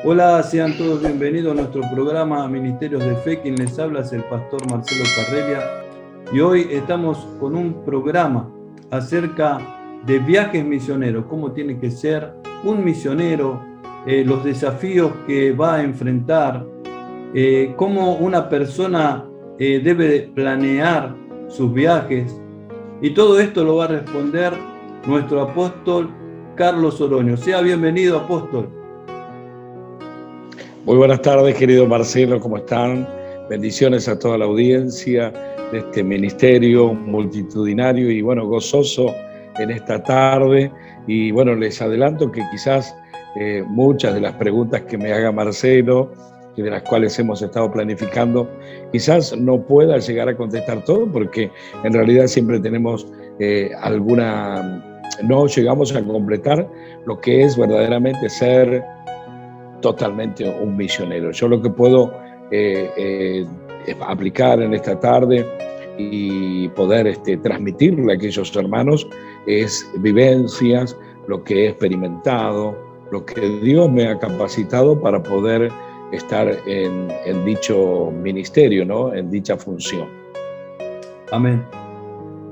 Hola, sean todos bienvenidos a nuestro programa Ministerios de Fe. Quien les habla es el pastor Marcelo Carrelia. Y hoy estamos con un programa acerca de viajes misioneros, cómo tiene que ser un misionero, los desafíos que va a enfrentar, cómo una persona debe planear sus viajes. Y todo esto lo va a responder nuestro apóstol Carlos Oroño. Sea bienvenido, apóstol. Muy buenas tardes, querido Marcelo, ¿cómo están? Bendiciones a toda la audiencia de este ministerio multitudinario y gozoso en esta tarde. Y les adelanto que quizás muchas de las preguntas que me haga Marcelo y de las cuales hemos estado planificando, quizás no pueda llegar a contestar todo porque en realidad siempre tenemos no llegamos a completar lo que es verdaderamente ser totalmente un misionero. Yo lo que puedo aplicar en esta tarde y poder transmitirle a aquellos hermanos es vivencias, lo que he experimentado, lo que Dios me ha capacitado para poder estar en dicho ministerio, ¿no? En dicha función. Amén.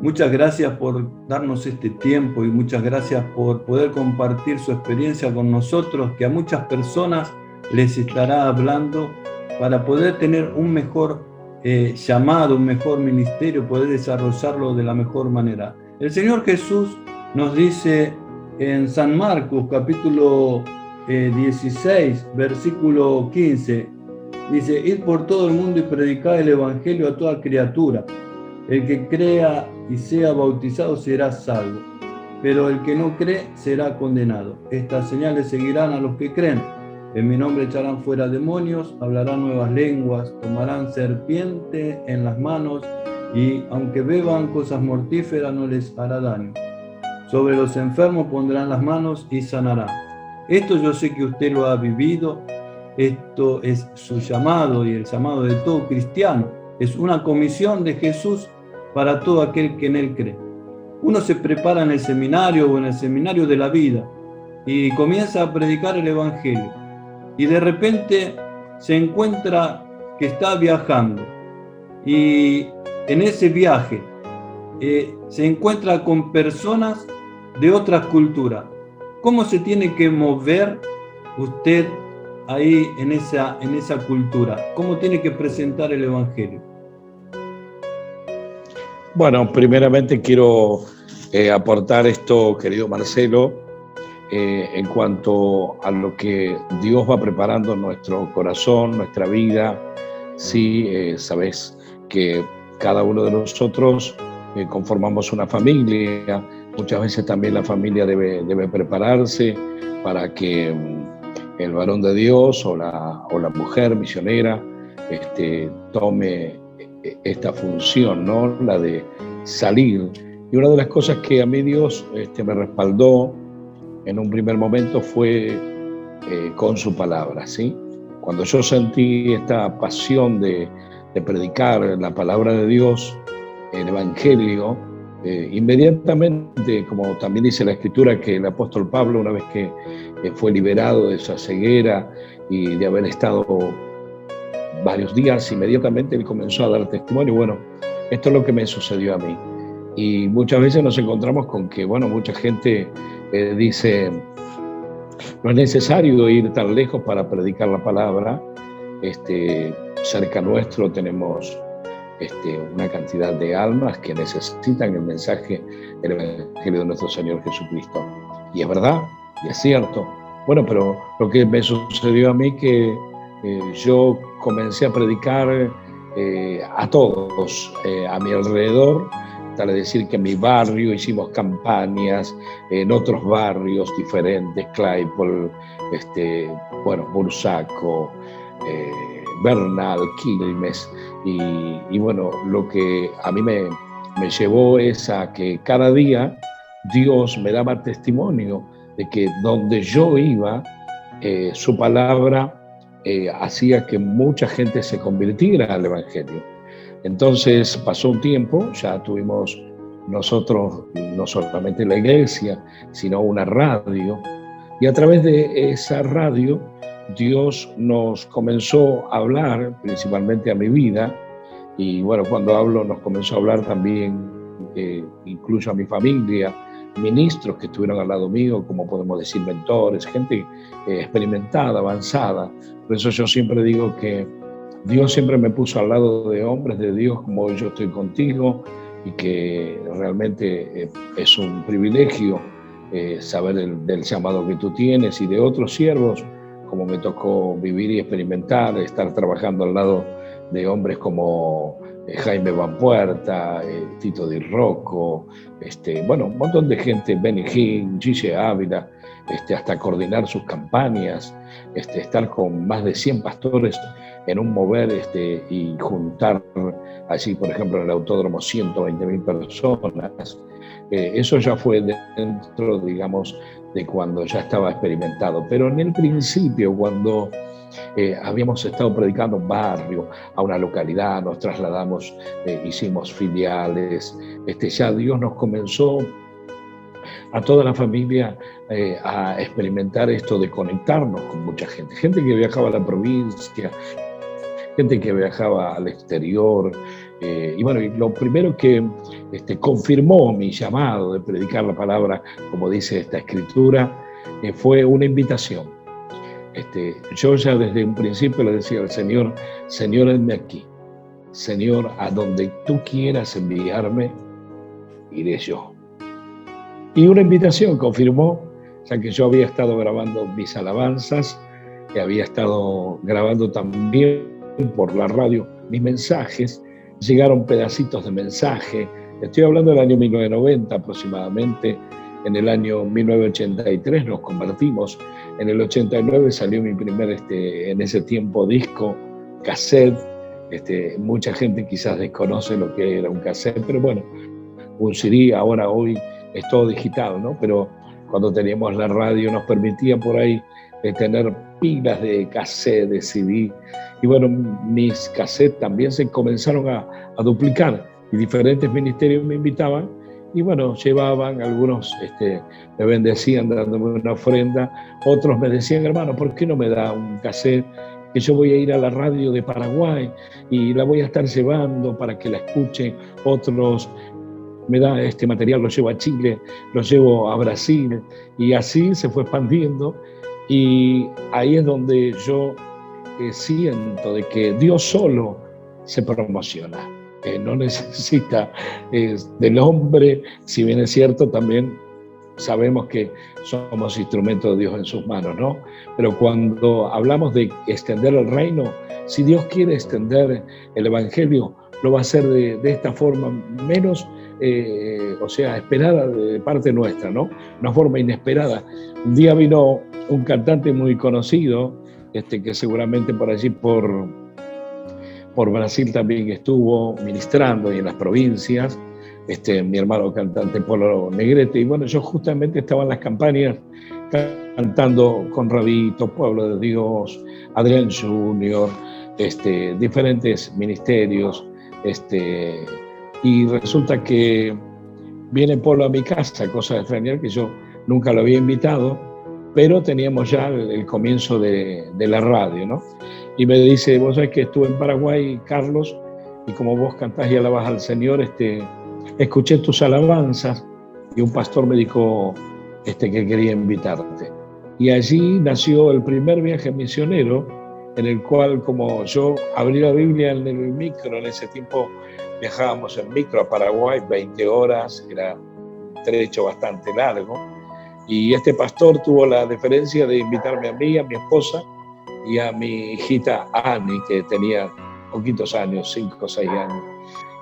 Muchas gracias por darnos este tiempo y muchas gracias por poder compartir su experiencia con nosotros, que a muchas personas les estará hablando para poder tener un mejor llamado, un mejor ministerio, poder desarrollarlo de la mejor manera. El Señor Jesús nos dice en San Marcos, capítulo 16, versículo 15, dice: id por todo el mundo y predicad el evangelio a toda criatura. El que crea y sea bautizado será salvo, pero el que no cree será condenado. Estas señales seguirán a los que creen. En mi nombre echarán fuera demonios, hablarán nuevas lenguas, tomarán serpiente en las manos y aunque beban cosas mortíferas no les hará daño. Sobre los enfermos pondrán las manos y sanarán. Esto yo sé que usted lo ha vivido. Esto es su llamado y el llamado de todo cristiano. Es una comisión de Jesús para todo aquel que en él cree. Uno se prepara en el seminario o en el seminario de la vida y comienza a predicar el evangelio y de repente se encuentra que está viajando y en ese viaje se encuentra con personas de otras culturas. ¿Cómo se tiene que mover usted ahí en esa cultura? ¿Cómo tiene que presentar el evangelio? Bueno, primeramente quiero aportar esto, querido Marcelo, en cuanto a lo que Dios va preparando en nuestro corazón, nuestra vida. Sí, sabes que cada uno de nosotros conformamos una familia. Muchas veces también la familia debe prepararse para que el varón de Dios o la mujer misionera tome esta función, ¿no? La de salir. Y una de las cosas que a mí Dios me respaldó en un primer momento fue con su palabra, ¿sí? Cuando yo sentí esta pasión de predicar la palabra de Dios, el evangelio, inmediatamente, como también dice la escritura, que el apóstol Pablo, una vez que fue liberado de esa ceguera y de haber estado varios días, inmediatamente él comenzó a dar testimonio. Bueno, esto es lo que me sucedió a mí. Y muchas veces nos encontramos con que, mucha gente dice, no es necesario ir tan lejos para predicar la palabra. Cerca nuestro tenemos una cantidad de almas que necesitan el mensaje del evangelio de nuestro Señor Jesucristo. Y es verdad, y es cierto. Bueno, pero lo que me sucedió a mí que yo comencé a predicar a todos a mi alrededor, tal es decir que en mi barrio hicimos campañas, en otros barrios diferentes, Claypole, Bursaco, Bernal, Quilmes, y lo que a mí me llevó es a que cada día Dios me daba testimonio de que donde yo iba, su palabra hacía que mucha gente se convirtiera al evangelio. Entonces pasó un tiempo, ya tuvimos nosotros no solamente la iglesia, sino una radio, y a través de esa radio Dios nos comenzó a hablar, principalmente a mi vida, y bueno, cuando hablo nos comenzó a hablar también, incluso a mi familia, ministros que estuvieron al lado mío, como podemos decir, mentores, gente experimentada, avanzada. Por eso yo siempre digo que Dios siempre me puso al lado de hombres de Dios como hoy yo estoy contigo, y que realmente es un privilegio saber del llamado que tú tienes, y de otros siervos, como me tocó vivir y experimentar, estar trabajando al lado de hombres como Jaime Van Puerta, Tito Di Rocco, bueno, un montón de gente, Benny Hinn, Gigi Ávila, hasta coordinar sus campañas, estar con más de 100 pastores en un mover, y juntar allí, por ejemplo, en el autódromo 120.000 personas. Eso ya fue dentro, digamos, de cuando ya estaba experimentado. Pero en el principio, cuando habíamos estado predicando en barrio, a una localidad, nos trasladamos, hicimos filiales, ya Dios nos comenzó a toda la familia a experimentar esto de conectarnos con mucha gente, gente que viajaba a la provincia, gente que viajaba al exterior, y bueno, y lo primero que confirmó mi llamado de predicar la palabra, como dice esta escritura, fue una invitación. Yo ya desde un principio le decía al Señor: Señor, henme aquí. Señor, a donde tú quieras enviarme, iré yo. Y una invitación confirmó, ya que yo había estado grabando mis alabanzas, que había estado grabando también por la radio mis mensajes. Llegaron pedacitos de mensaje. Estoy hablando del año 1990 aproximadamente. En el año 1983 nos convertimos. En el 89 salió mi primer, en ese tiempo, disco, cassette. Mucha gente quizás desconoce lo que era un cassette, pero bueno, un CD, hoy es todo digital, ¿no? Pero cuando teníamos la radio nos permitía por ahí tener pilas de cassette, de CD. Y bueno, mis cassettes también se comenzaron a duplicar, y diferentes ministerios me invitaban. Y bueno, llevaban, algunos me bendecían dándome una ofrenda, otros me decían: hermano, ¿por qué no me da un cassette? Que yo voy a ir a la radio de Paraguay y la voy a estar llevando para que la escuchen. Otros: me da este material, lo llevo a Chile, lo llevo a Brasil, y así se fue expandiendo. Y ahí es donde yo siento de que Dios solo se promociona. No necesita del hombre, si bien es cierto, también sabemos que somos instrumentos de Dios en sus manos, ¿no? Pero cuando hablamos de extender el reino, si Dios quiere extender el evangelio, lo va a hacer de esta forma menos, esperada de parte nuestra, ¿no? Una forma inesperada. Un día vino un cantante muy conocido, que seguramente por allí, por Brasil también estuvo ministrando, y en las provincias, mi hermano cantante Polo Negrete. Y bueno, yo justamente estaba en las campañas cantando con Rabito, Pueblo de Dios, Adrián Junior, diferentes ministerios, y resulta que viene Polo a mi casa, cosa de extrañar, que yo nunca lo había invitado, pero teníamos ya el comienzo de la radio, ¿no? Y me dice: vos sabés que estuve en Paraguay, Carlos, y como vos cantás y alabás al Señor, escuché tus alabanzas, y un pastor me dijo que quería invitarte. Y allí nació el primer viaje misionero, en el cual, como yo abrí la Biblia en el micro, en ese tiempo viajábamos en micro a Paraguay, 20 horas, era un trecho bastante largo, y este pastor tuvo la deferencia de invitarme a mí, a mi esposa y a mi hijita Annie, que tenía poquitos años, 5 o 6 años.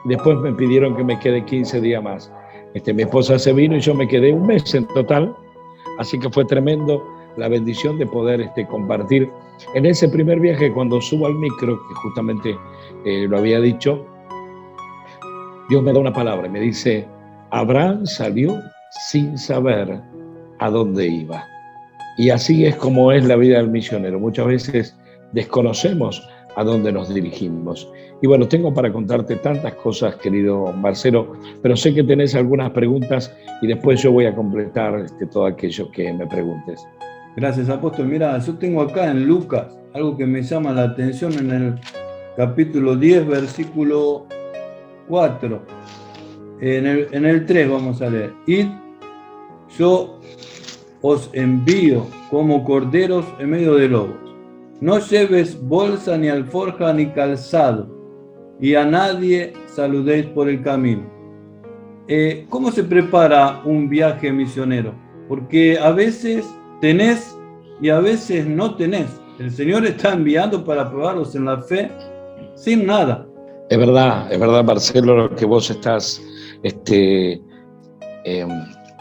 Después me pidieron que me quede 15 días más. Mi esposa se vino y yo me quedé un mes en total, así que fue tremendo la bendición de poder compartir. En ese primer viaje, cuando subo al micro, que justamente lo había dicho, Dios me da una palabra y me dice: Abraham salió sin saber a dónde iba. Y así es como es la vida del misionero. Muchas veces desconocemos a dónde nos dirigimos. Y bueno, tengo para contarte tantas cosas, querido Marcelo, pero sé que tenés algunas preguntas, y después yo voy a completar todo aquello que me preguntes. Gracias, apóstol. Mira, yo tengo acá en Lucas algo que me llama la atención en el capítulo 10, versículo 4. En el 3 vamos a leer. Id, yo os envío como corderos en medio de lobos. No lleves bolsa ni alforja ni calzado, y a nadie saludéis por el camino. ¿Cómo se prepara un viaje misionero? Porque a veces tenés y a veces no tenés. El Señor está enviando para probarlos en la fe sin nada. Es verdad, Marcelo, lo que vos estás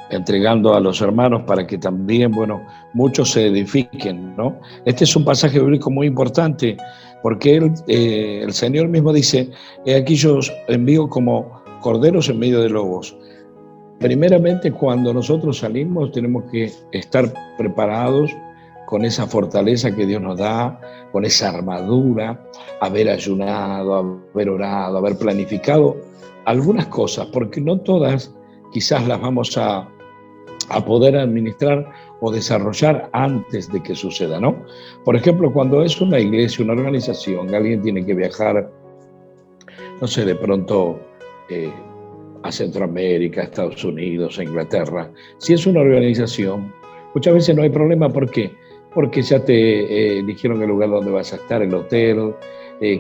entregando a los hermanos para que también, bueno, muchos se edifiquen, ¿no? Este es un pasaje bíblico muy importante porque el Señor mismo dice, aquí yo os envío como corderos en medio de lobos. Primeramente, cuando nosotros salimos, tenemos que estar preparados con esa fortaleza que Dios nos da, con esa armadura, haber ayunado, haber orado, haber planificado algunas cosas, porque no todas quizás las vamos a poder administrar o desarrollar antes de que suceda, ¿no? Por ejemplo, cuando es una iglesia, una organización, alguien tiene que viajar, no sé, de pronto a Centroamérica, a Estados Unidos, a Inglaterra. Si es una organización, muchas veces no hay problema. ¿Por qué? Porque ya te dijeron el lugar donde vas a estar, el hotel,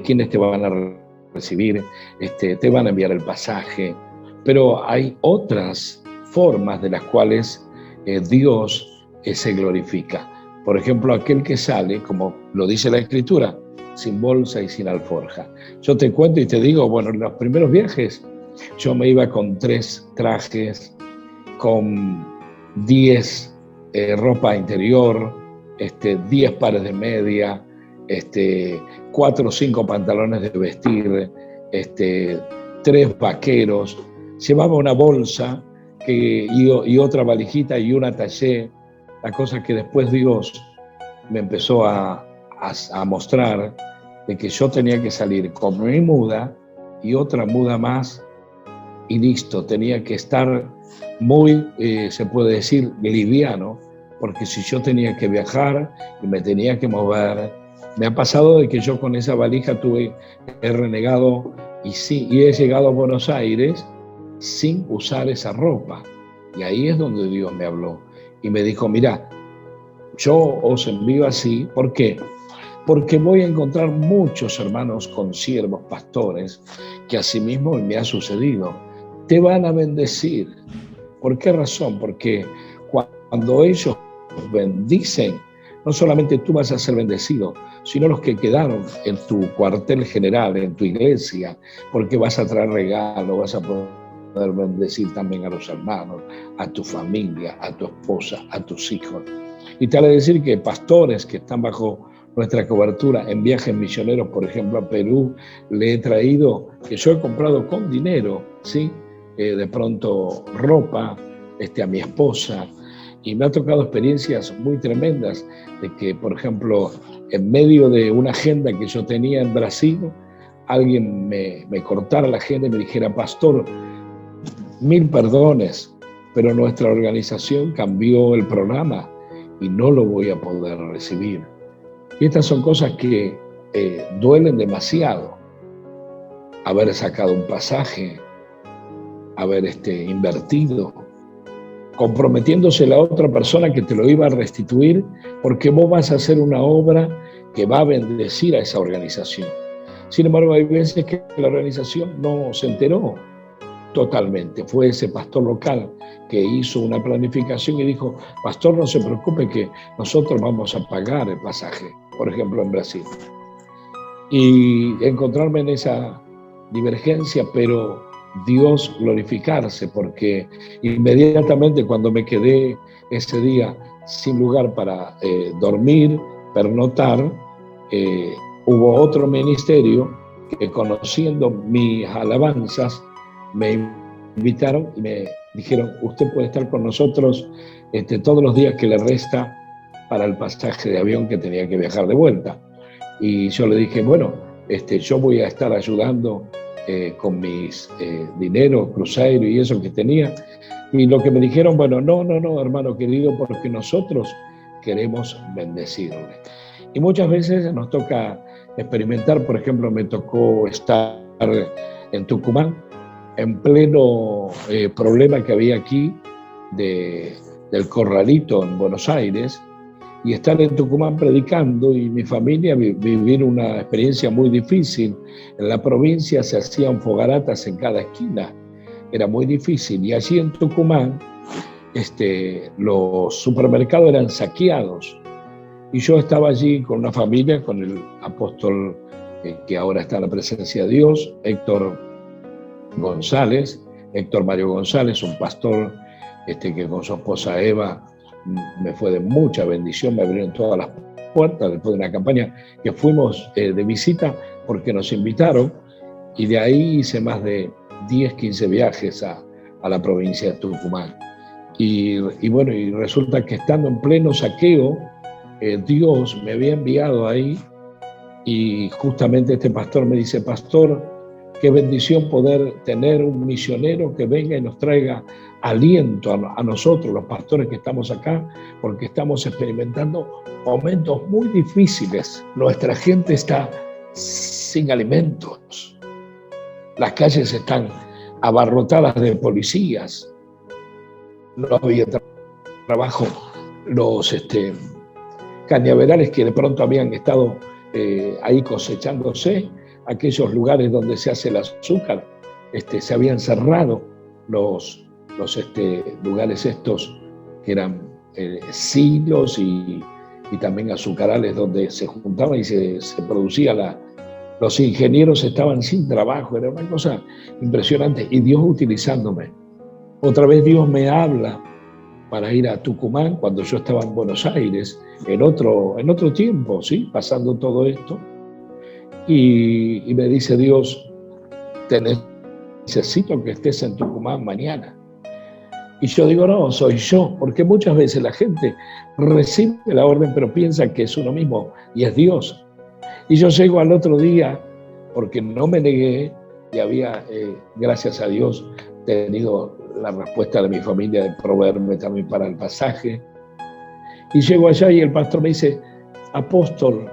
quiénes te van a recibir, te van a enviar el pasaje. Pero hay otras formas de las cuales Dios se glorifica. Por ejemplo, aquel que sale, como lo dice la Escritura, sin bolsa y sin alforja. Yo te cuento y te digo, bueno, en los primeros viajes yo me iba con 3 trajes, con 10 ropa interior, 10 pares de media, 4 o 5 pantalones de vestir, 3 vaqueros. Llevaba una bolsa y otra valijita y una taché. La cosa que después Dios me empezó a mostrar de que yo tenía que salir con mi muda y otra muda más y listo. Tenía que estar muy, se puede decir, liviano, porque si yo tenía que viajar y me tenía que mover, me ha pasado de que yo con esa valija he renegado y he llegado a Buenos Aires sin usar esa ropa. Y ahí es donde Dios me habló y me dijo, mira, yo os envío así. ¿Por qué? Porque voy a encontrar muchos hermanos consiervos, pastores, que asimismo me ha sucedido. Te van a bendecir. ¿Por qué razón? Porque cuando ellos bendicen, no solamente tú vas a ser bendecido, sino los que quedaron en tu cuartel general, en tu iglesia, porque vas a traer regalo, vas a poder bendecir también a los hermanos, a tu familia, a tu esposa, a tus hijos. Y te voy a decir que pastores que están bajo nuestra cobertura en viajes misioneros, por ejemplo, a Perú, le he traído, que yo he comprado con dinero, ¿sí? De pronto ropa, a mi esposa, y me ha tocado experiencias muy tremendas de que, por ejemplo, en medio de una agenda que yo tenía en Brasil, alguien me cortara la agenda y me dijera, pastor, 1000 perdones, pero nuestra organización cambió el programa y no lo voy a poder recibir. Y estas son cosas que duelen demasiado. Haber sacado un pasaje, haber invertido, comprometiéndose la otra persona que te lo iba a restituir, porque vos vas a hacer una obra que va a bendecir a esa organización. Sin embargo, hay veces que la organización no se enteró totalmente. Fue ese pastor local que hizo una planificación y dijo, pastor, no se preocupe que nosotros vamos a pagar el pasaje, por ejemplo, en Brasil. Y encontrarme en esa divergencia, pero Dios glorificarse, porque inmediatamente cuando me quedé ese día sin lugar para dormir, pernoctar, hubo otro ministerio que, conociendo mis alabanzas, me invitaron y me dijeron, usted puede estar con nosotros todos los días que le resta para el pasaje de avión que tenía que viajar de vuelta. Y yo le dije, bueno, yo voy a estar ayudando con mis dinero, crucero y eso que tenía. Y lo que me dijeron, bueno, no, hermano querido, porque nosotros queremos bendecirle. Y muchas veces nos toca experimentar, por ejemplo, me tocó estar en Tucumán, en pleno problema que había aquí del Corralito en Buenos Aires, y estar en Tucumán predicando, y mi familia vivir una experiencia muy difícil. En la provincia se hacían fogaratas en cada esquina, era muy difícil, y allí en Tucumán los supermercados eran saqueados, y yo estaba allí con una familia, con el apóstol que ahora está en la presencia de Dios, Héctor Mario González, un pastor que con su esposa Eva me fue de mucha bendición, me abrieron todas las puertas después de una campaña que fuimos de visita porque nos invitaron, y de ahí hice más de 10, 15 viajes a la provincia de Tucumán. Y bueno, y resulta que estando en pleno saqueo, Dios me había enviado ahí, y justamente este pastor me dice: pastor, qué bendición poder tener un misionero que venga y nos traiga aliento a nosotros, los pastores que estamos acá, porque estamos experimentando momentos muy difíciles. Nuestra gente está sin alimentos, las calles están abarrotadas de policías, no había trabajo, los cañaverales que de pronto habían estado ahí cosechándose, aquellos lugares donde se hace el azúcar, se habían cerrado los lugares estos que eran silos y también azucarales donde se juntaban y se producía los ingenieros estaban sin trabajo, era una cosa impresionante, y Dios utilizándome. Otra vez Dios me habla para ir a Tucumán cuando yo estaba en Buenos Aires, en otro tiempo, ¿sí? Pasando todo esto. Y me dice Dios: te necesito que estés en Tucumán mañana. Y yo digo: no, soy yo, porque muchas veces la gente recibe la orden pero piensa que es uno mismo y es Dios. Y yo llego al otro día porque no me negué y había, gracias a Dios, tenido la respuesta de mi familia de proveerme también para el pasaje. Y llego allá y el pastor me dice: apóstol,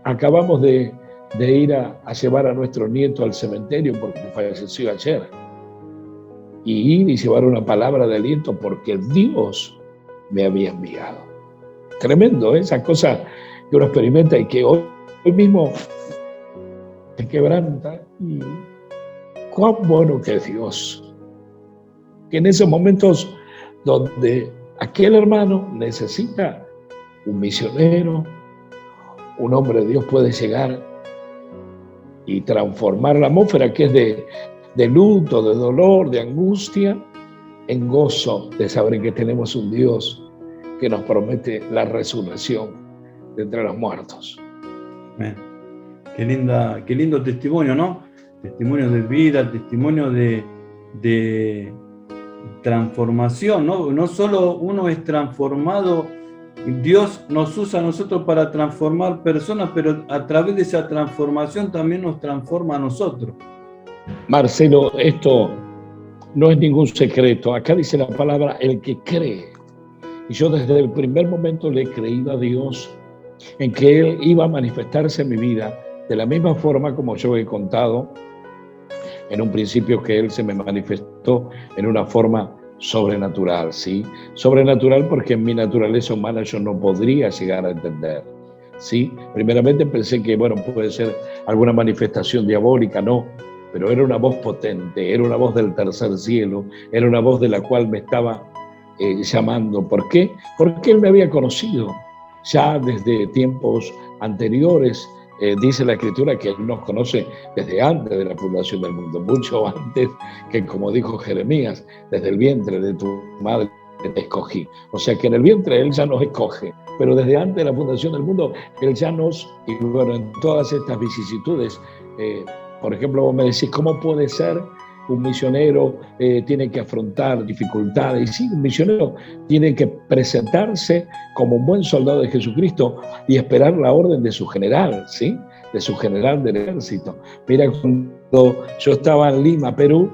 acabamos de ir a llevar a nuestro nieto al cementerio porque falleció ayer. Y ir y llevar una palabra de aliento porque Dios me había enviado. Tremendo, esa cosa que uno experimenta y que hoy mismo te quebranta. Y cuán bueno que es Dios. Que en esos momentos donde aquel hermano necesita un misionero, un hombre de Dios puede llegar y transformar la atmósfera que es de luto, de dolor, de angustia, en gozo de saber que tenemos un Dios que nos promete la resurrección de entre los muertos. Amén. Qué lindo testimonio, ¿no? Testimonio de vida, testimonio de transformación, ¿no? No solo uno es transformado, Dios nos usa a nosotros para transformar personas, pero a través de esa transformación también nos transforma a nosotros. Marcelo, esto no es ningún secreto. Acá dice la palabra el que cree. Y yo desde el primer momento le he creído a Dios en que Él iba a manifestarse en mi vida de la misma forma como yo he contado en un principio que Él se me manifestó en una forma sobrenatural, ¿sí? Sobrenatural porque en mi naturaleza humana yo no podría llegar a entender, ¿sí? Primeramente pensé que, bueno, puede ser alguna manifestación diabólica, no, pero era una voz potente, era una voz del tercer cielo, era una voz de la cual me estaba llamando. ¿Por qué? Porque Él me había conocido ya desde tiempos anteriores. Dice la Escritura que Él nos conoce desde antes de la fundación del mundo, mucho antes que, como dijo Jeremías, desde el vientre de tu madre te escogí. O sea que en el vientre Él ya nos escoge, pero desde antes de la fundación del mundo Él ya nos, y bueno, en todas estas vicisitudes, por ejemplo, vos me decís, ¿cómo puede ser un misionero tiene que afrontar dificultades? Y sí, un misionero tiene que presentarse como un buen soldado de Jesucristo y esperar la orden de su general, ¿sí? De su general del ejército. Mira, cuando yo estaba en Lima, Perú,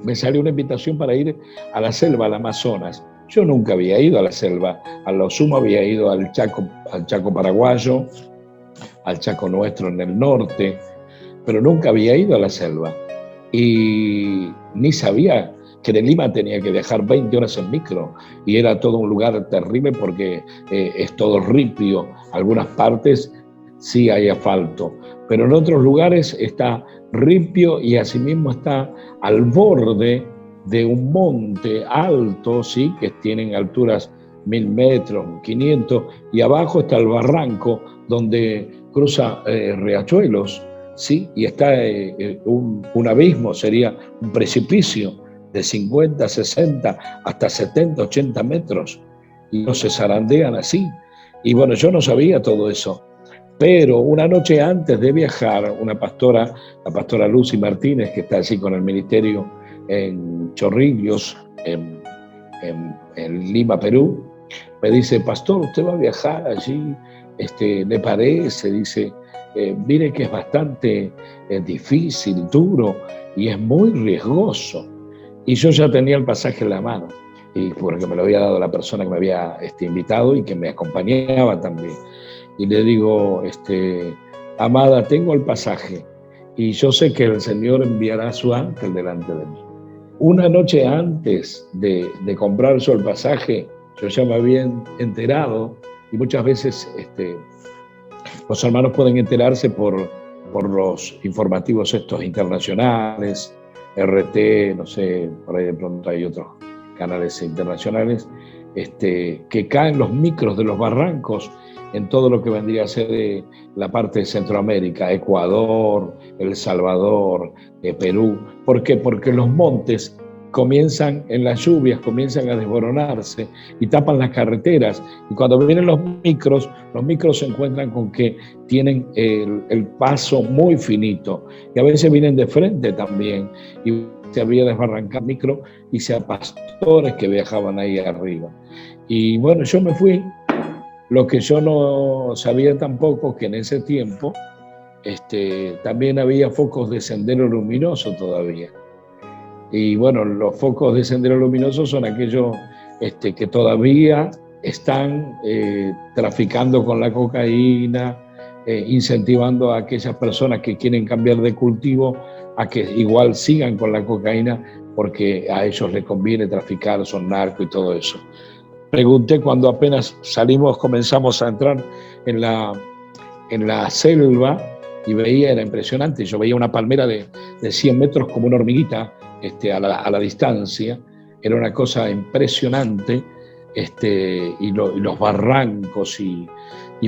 me salió una invitación para ir a la selva, al Amazonas. Yo nunca había ido a la selva, a lo sumo había ido al Chaco paraguayo, al Chaco nuestro en el norte, pero nunca había ido a la selva. Y ni sabía que de Lima tenía que viajar 20 horas en micro, y era todo un lugar terrible porque es todo ripio, algunas partes sí hay asfalto, pero en otros lugares está ripio y asimismo está al borde de un monte alto, ¿sí? Que tienen alturas 1000 metros, 500, y abajo está el barranco donde cruza riachuelos, ¿sí? Y está un abismo, sería un precipicio de 50, 60, hasta 70, 80 metros, y no se zarandean así. Y bueno, yo no sabía todo eso. Pero una noche antes de viajar, una pastora, la pastora Lucy Martínez, que está allí con el ministerio en Chorrillos, en Lima, Perú, me dice: pastor, usted va a viajar allí, ¿le parece? Dice, mire que es bastante difícil, duro y es muy riesgoso. Y yo ya tenía el pasaje en la mano, y porque me lo había dado la persona que me había invitado y que me acompañaba también. Y le digo, amada, tengo el pasaje y yo sé que el Señor enviará a su ángel delante de mí. Una noche antes de comprar yo el pasaje, yo ya me había enterado, y muchas veces los hermanos pueden enterarse por los informativos estos internacionales, RT, no sé, por ahí de pronto hay otros canales internacionales, que caen los micros de los barrancos en todo lo que vendría a ser la parte de Centroamérica, Ecuador, El Salvador, Perú. ¿Por qué? Porque los montes comienzan en las lluvias, comienzan a desboronarse y tapan las carreteras. Y cuando vienen los micros se encuentran con que tienen el paso muy finito. Y a veces vienen de frente también. Y se había desbarrancado micro y sea pastores que viajaban ahí arriba. Y bueno, yo me fui. Lo que yo no sabía tampoco que en ese tiempo también había focos de sendero luminoso todavía. Y bueno, los focos de sendero luminoso son aquellos que todavía están traficando con la cocaína, incentivando a aquellas personas que quieren cambiar de cultivo a que igual sigan con la cocaína porque a ellos les conviene traficar, son narcos y todo eso. Pregunté cuando apenas salimos, comenzamos a entrar en la selva y veía, era impresionante, yo veía una palmera de 100 metros como una hormiguita a la distancia, era una cosa impresionante, y los barrancos, y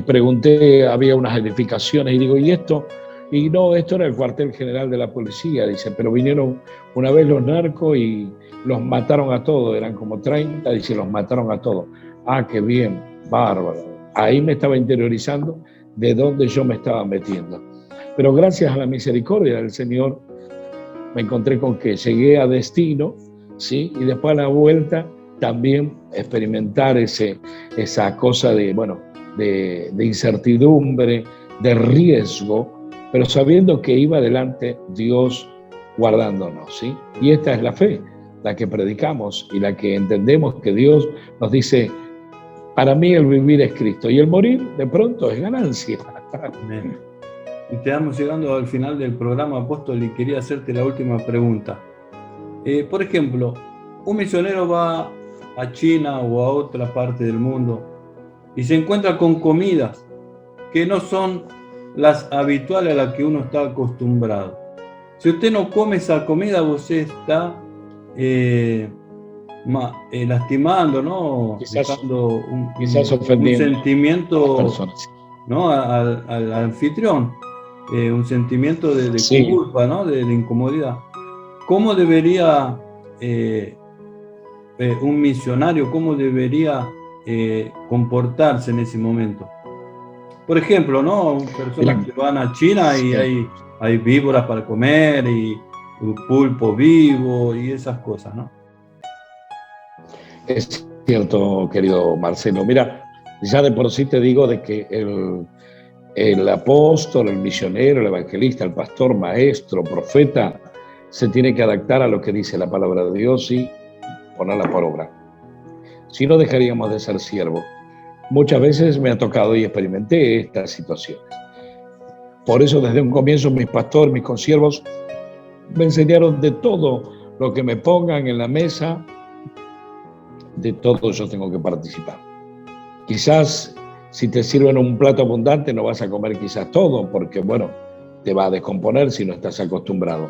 pregunté, había unas edificaciones, y digo, ¿y esto? Y no, esto era el cuartel general de la policía, dice, pero vinieron una vez los narcos y los mataron a todos, eran como 30, dice, los mataron a todos. Ah, qué bien, bárbaro. Ahí me estaba interiorizando de dónde yo me estaba metiendo. Pero gracias a la misericordia del Señor, me encontré con que llegué a destino, ¿sí? Y después a la vuelta también experimentar esa cosa de incertidumbre, de riesgo, pero sabiendo que iba adelante Dios guardándonos, ¿sí? Y esta es la fe, la que predicamos y la que entendemos que Dios nos dice, para mí el vivir es Cristo y el morir de pronto es ganancia. Amén. Y estamos llegando al final del programa, apóstol, y quería hacerte la última pregunta. Por ejemplo, un misionero va a China o a otra parte del mundo y se encuentra con comidas que no son las habituales a las que uno está acostumbrado. Si usted no come esa comida, usted está lastimando, ¿no? Dejando un sentimiento, ¿no? al anfitrión, un sentimiento de sí, culpa, ¿no? de incomodidad. ¿Cómo debería un misionario, cómo debería comportarse en ese momento? Por ejemplo, ¿no? Personas que van a China y sí, hay víboras para comer y un pulpo vivo y esas cosas, ¿no? Es cierto, querido Marcelo. Mira, ya de por sí te digo de que el apóstol, el misionero, el evangelista, el pastor, maestro, profeta, se tiene que adaptar a lo que dice la palabra de Dios y ponerla por obra. si no dejaríamos de ser siervos. Muchas veces me ha tocado y experimenté estas situaciones. Por eso desde un comienzo mis pastores, mis consiervos, me enseñaron de todo lo que me pongan en la mesa, de todo yo tengo que participar. Quizás si te sirven un plato abundante no vas a comer quizás todo, porque bueno, te va a descomponer si no estás acostumbrado.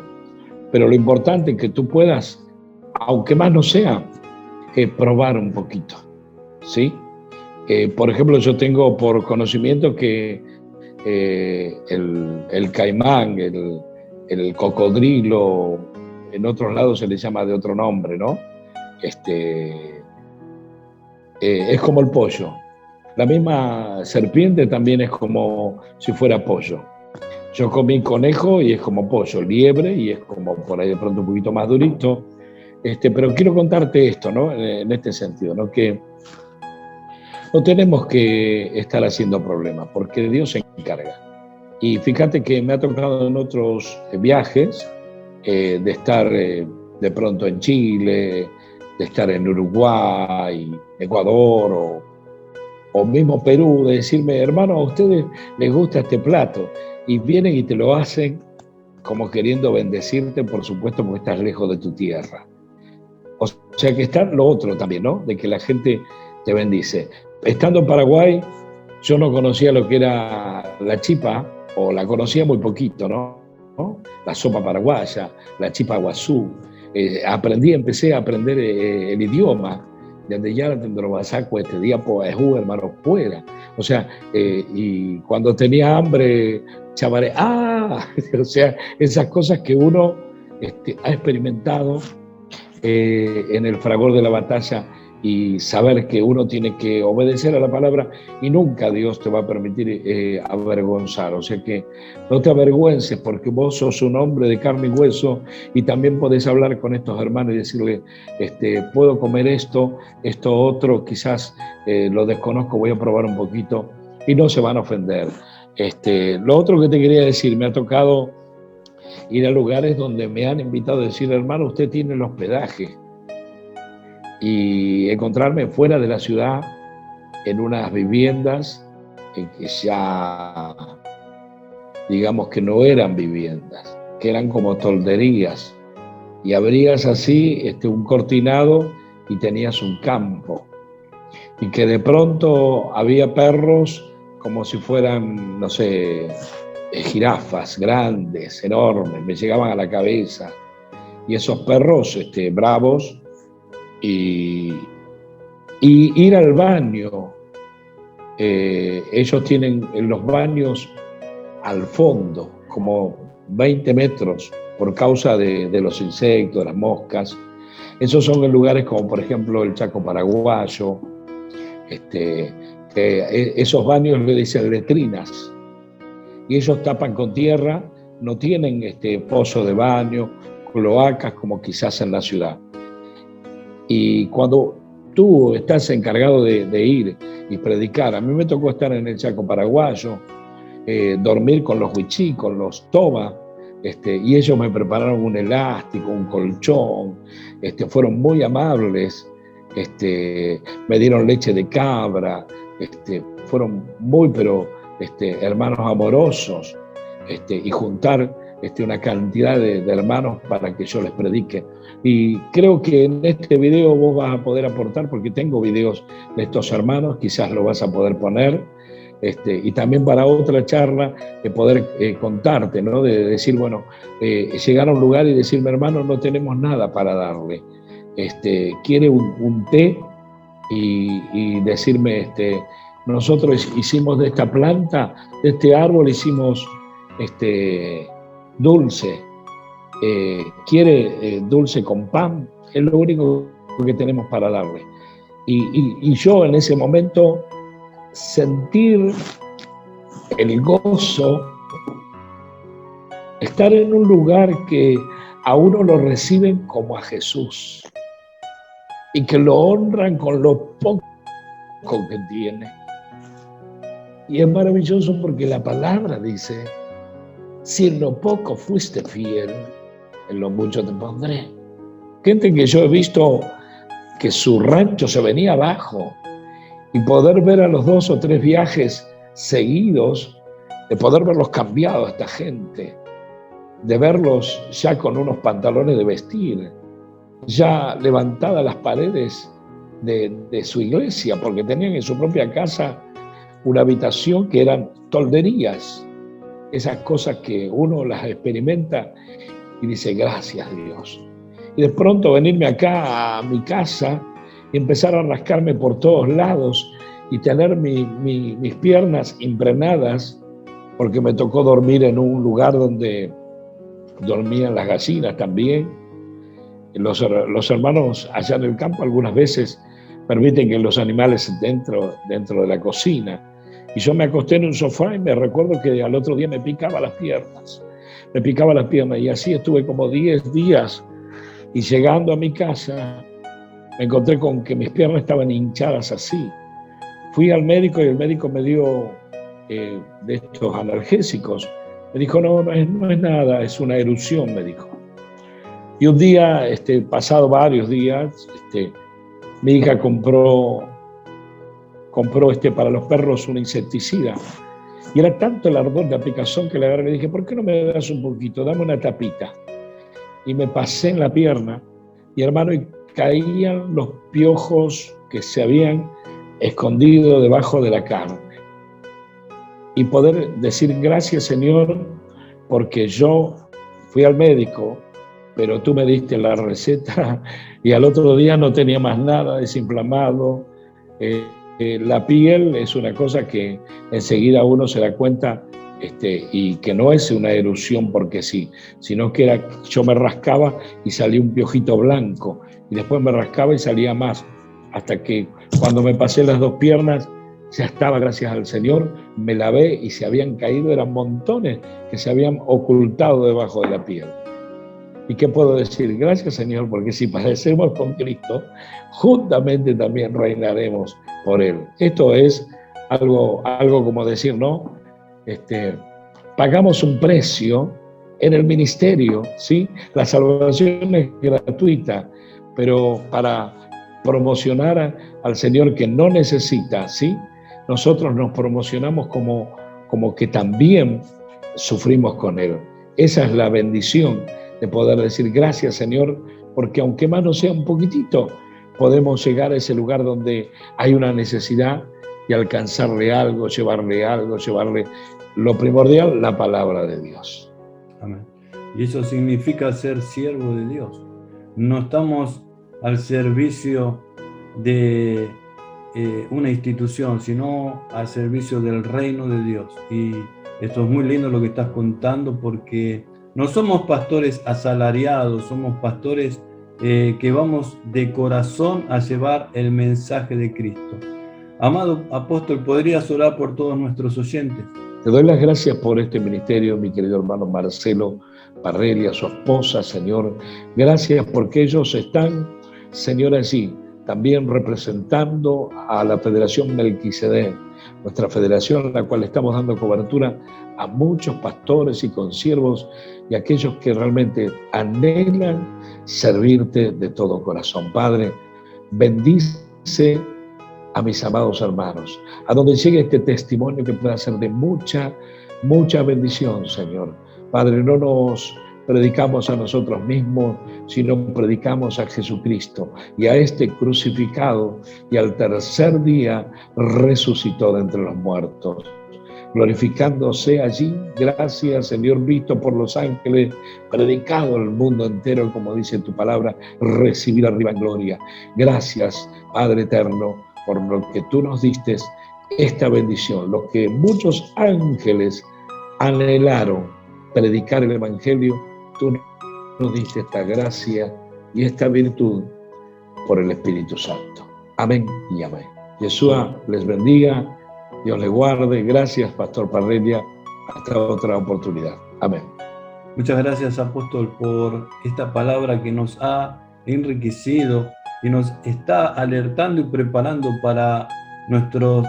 Pero lo importante es que tú puedas, aunque más no sea, probar un poquito, ¿sí? Por ejemplo, yo tengo por conocimiento que el caimán, el cocodrilo, en otros lados se le llama de otro nombre, ¿no? Es como el pollo. La misma serpiente también es como si fuera pollo. Yo comí conejo y es como pollo, liebre y es como por ahí de pronto un poquito más durito. Pero quiero contarte esto, ¿no? En este sentido, ¿no? Que no tenemos que estar haciendo problemas, porque Dios se encarga. Y fíjate que me ha tocado en otros viajes de estar de pronto en Chile, de estar en Uruguay, Ecuador o mismo Perú, de decirme, hermano, a ustedes les gusta este plato. Y vienen y te lo hacen como queriendo bendecirte, por supuesto, porque estás lejos de tu tierra. O sea que está lo otro también, ¿no? De que la gente te bendice. Estando en Paraguay, yo no conocía lo que era la chipa, o la conocía muy poquito, ¿no? La sopa paraguaya, la chipa guazú. Empecé a aprender el idioma. Desde ya lo saco este día, pues, hermano, fuera. O sea, y cuando tenía hambre, chavaré, o sea, esas cosas que uno ha experimentado en el fragor de la batalla y saber que uno tiene que obedecer a la palabra y nunca Dios te va a permitir avergonzar. O sea que no te avergüences porque vos sos un hombre de carne y hueso y también podés hablar con estos hermanos y decirle, puedo comer esto otro, quizás lo desconozco, voy a probar un poquito y no se van a ofender. Lo otro que te quería decir, me ha tocado ir a lugares donde me han invitado a decir, hermano, usted tiene el hospedaje. Y encontrarme fuera de la ciudad en unas viviendas en que ya, digamos que no eran viviendas, que eran como tolderías. Y abrías así un cortinado y tenías un campo. Y que de pronto había perros como si fueran, no sé, jirafas grandes, enormes, me llegaban a la cabeza. Y esos perros bravos, y ir al baño. Ellos tienen los baños al fondo, como 20 metros, por causa de los insectos, de las moscas. Esos son en lugares como, por ejemplo, el Chaco paraguayo. Esos baños le dicen letrinas. Y ellos tapan con tierra, no tienen pozo de baño, cloacas como quizás en la ciudad. Y cuando tú estás encargado de ir y predicar, a mí me tocó estar en el Chaco paraguayo, dormir con los huichí, con los toba, y ellos me prepararon un elástico, un colchón, fueron muy amables, me dieron leche de cabra, fueron muy, pero hermanos amorosos, y juntar una cantidad de hermanos para que yo les predique. Y creo que en este video vos vas a poder aportar, porque tengo videos de estos hermanos, quizás lo vas a poder poner, y también para otra charla de poder contarte, ¿no? De decir, bueno, llegar a un lugar y decirme, hermano, no tenemos nada para darle. Quiere un té y decirme, nosotros hicimos de esta planta, de este árbol, hicimos dulce, quiere dulce con pan, es lo único que tenemos para darle. Y yo en ese momento sentir el gozo, estar en un lugar que a uno lo reciben como a Jesús y que lo honran con lo poco que tiene. Y es maravilloso porque la palabra dice, si en lo poco fuiste fiel, en lo mucho te pondré. Gente que yo he visto que su rancho se venía abajo, y poder ver a los 2 o 3 viajes seguidos, de poder verlos cambiados a esta gente, de verlos ya con unos pantalones de vestir, ya levantadas las paredes de su iglesia, porque tenían en su propia casa una habitación que eran tolderías, esas cosas que uno las experimenta y dice, gracias Dios. Y de pronto venirme acá a mi casa y empezar a rascarme por todos lados y tener mis piernas impregnadas, porque me tocó dormir en un lugar donde dormían las gallinas también. Los hermanos allá en el campo algunas veces permiten que los animales dentro de la cocina. Y yo me acosté en un sofá y me recuerdo que al otro día me picaba las piernas. Y así estuve como 10 días. Y llegando a mi casa me encontré con que mis piernas estaban hinchadas así. Fui al médico y el médico me dio de estos analgésicos. Me dijo, no es nada, es una erupción, me dijo. Y un día, pasado varios días, mi hija compró para los perros un insecticida. Y era tanto el ardor de picazón que le agarré y le dije, ¿por qué no me das un poquito? Dame una tapita. Y me pasé en la pierna, y hermano, y caían los piojos que se habían escondido debajo de la carne. Y poder decir, gracias Señor, porque yo fui al médico, pero tú me diste la receta y al otro día no tenía más nada, desinflamado. La piel es una cosa que enseguida uno se da cuenta y que no es una erupción porque sí, sino que yo me rascaba y salía un piojito blanco y después me rascaba y salía más, hasta que cuando me pasé las 2 piernas ya estaba, gracias al Señor, me lavé y se habían caído, eran montones que se habían ocultado debajo de la piel. ¿Y qué puedo decir? Gracias Señor, porque si padecemos con Cristo, juntamente también reinaremos por Él. Esto es algo como decir, ¿no? Pagamos un precio en el ministerio, ¿sí? La salvación es gratuita, pero para promocionar al Señor que no necesita, ¿sí? Nosotros nos promocionamos como que también sufrimos con Él. Esa es la bendición de poder decir gracias Señor, porque aunque más no sea un poquitito, podemos llegar a ese lugar donde hay una necesidad y alcanzarle algo, llevarle lo primordial, la palabra de Dios. Amén. Y eso significa ser siervo de Dios. No estamos al servicio de una institución, sino al servicio del reino de Dios. Y esto es muy lindo lo que estás contando, porque no somos pastores asalariados, somos pastores que vamos de corazón a llevar el mensaje de Cristo. Amado apóstol, ¿podrías orar por todos nuestros oyentes? Te doy las gracias por este ministerio, mi querido hermano Marcelo Parrelia, su esposa, Señor. Gracias porque ellos están, Señor, allí, también representando a la Federación Melquisedec, nuestra federación, a la cual estamos dando cobertura a muchos pastores y consiervos y aquellos que realmente anhelan servirte de todo corazón. Padre, bendice a mis amados hermanos, a donde llegue este testimonio que pueda ser de mucha bendición, Señor. Padre, no nos predicamos a nosotros mismos, sino predicamos a Jesucristo y a este crucificado, y al tercer día resucitó de entre los muertos, glorificándose allí. Gracias, Señor, visto por los ángeles, predicado al mundo entero, como dice tu palabra, recibir arriba en gloria. Gracias, Padre eterno, por lo que tú nos diste esta bendición, lo que muchos ángeles anhelaron, predicar el Evangelio. Tú nos diste esta gracia y esta virtud por el Espíritu Santo. Amén y amén. Yeshua les bendiga, Dios les guarde. Gracias, Pastor Parrelia. Hasta otra oportunidad. Amén. Muchas gracias, apóstol, por esta palabra que nos ha enriquecido y nos está alertando y preparando para nuestro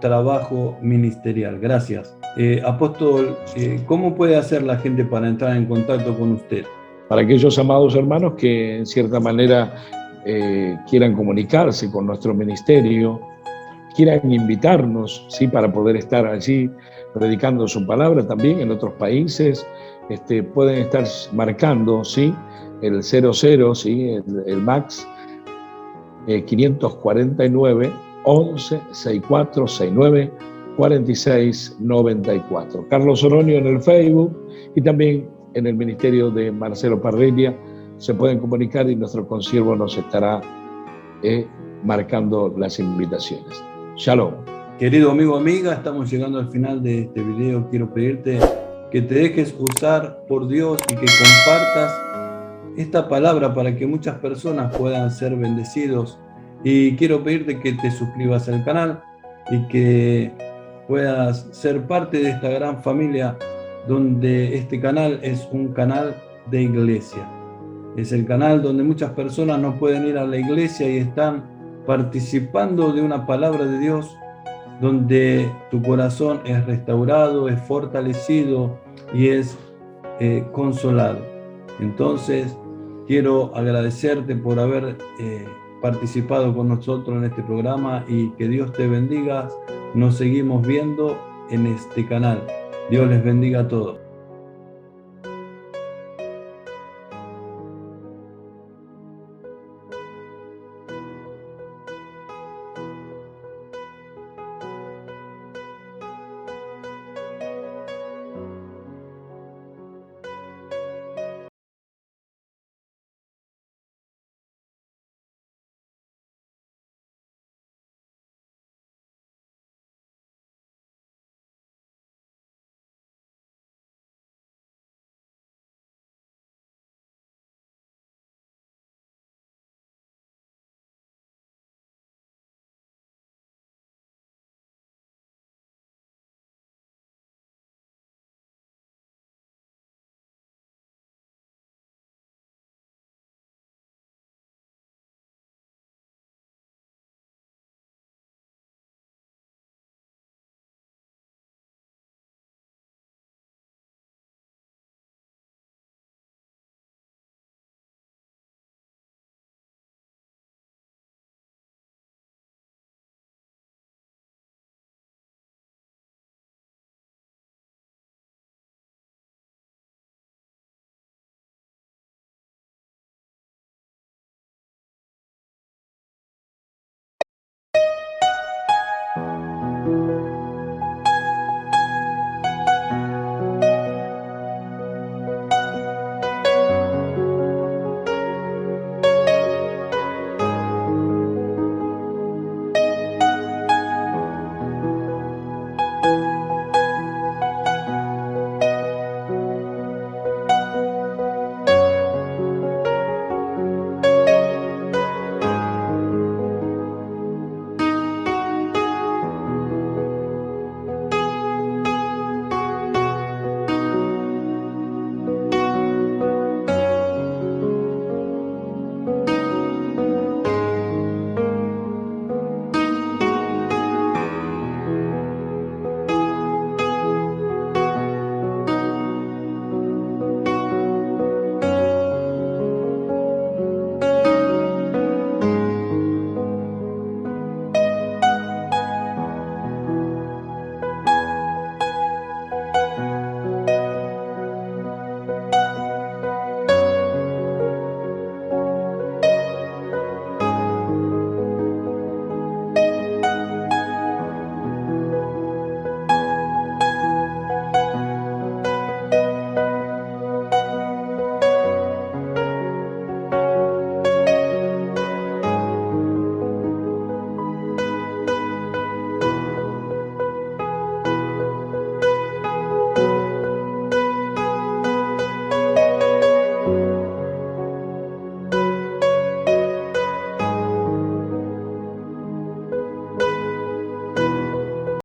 trabajo ministerial. Gracias. Apóstol, ¿cómo puede hacer la gente para entrar en contacto con usted? Para aquellos amados hermanos que en cierta manera quieran comunicarse con nuestro ministerio, quieran invitarnos, ¿sí?, para poder estar allí predicando su palabra también en otros países, pueden estar marcando, ¿sí?, el 00, ¿sí?, el MAX 549 11 64 69 46 94. Carlos Oronio en el Facebook y también en el ministerio de Marcelo Parrilla se pueden comunicar y nuestro consiervo nos estará marcando las invitaciones. Shalom. Querido amigo, amiga, estamos llegando al final de este video. Quiero pedirte que te dejes usar por Dios y que compartas esta palabra para que muchas personas puedan ser bendecidos. Y quiero pedirte que te suscribas al canal y que puedas ser parte de esta gran familia donde este canal es un canal de iglesia. Es el canal donde muchas personas no pueden ir a la iglesia y están participando de una palabra de Dios, donde tu corazón es restaurado, es fortalecido y es consolado. Entonces, quiero agradecerte por haber participado con nosotros en este programa y que Dios te bendiga. Nos seguimos viendo en este canal. Dios les bendiga a todos.